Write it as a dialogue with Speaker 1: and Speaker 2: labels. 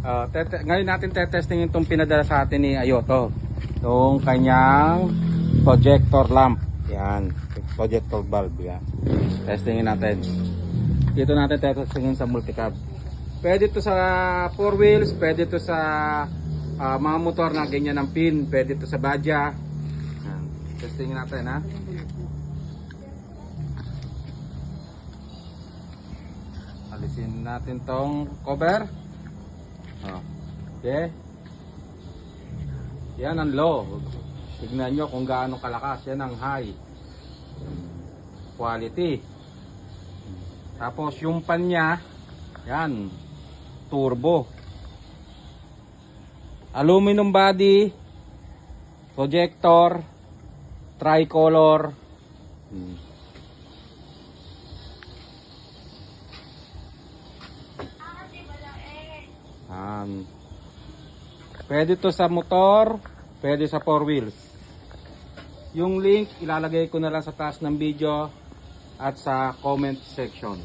Speaker 1: Ngayon natin tetestingin itong pinadala sa atin ni Ayoto. Itong kanyang projector lamp. Yan. Projector bulb. Yan. Testingin natin. Dito natin tetestingin sa multicab. Pwede ito sa 4 wheels. Pwede ito sa mga motor na ganyan ng pin. Pwede ito sa badya. Yan. Testingin natin ha. Alisin natin tong cover. Okay. Yan ang low. Tignan nyo kung gaano kalakas. Yan ang high quality. Tapos yung pan nya, yan, turbo. Aluminum body, projector, tricolor. Pwede to sa motor, pwede sa 4 wheels. Yung link ilalagay ko na lang sa taas ng video at sa comment section.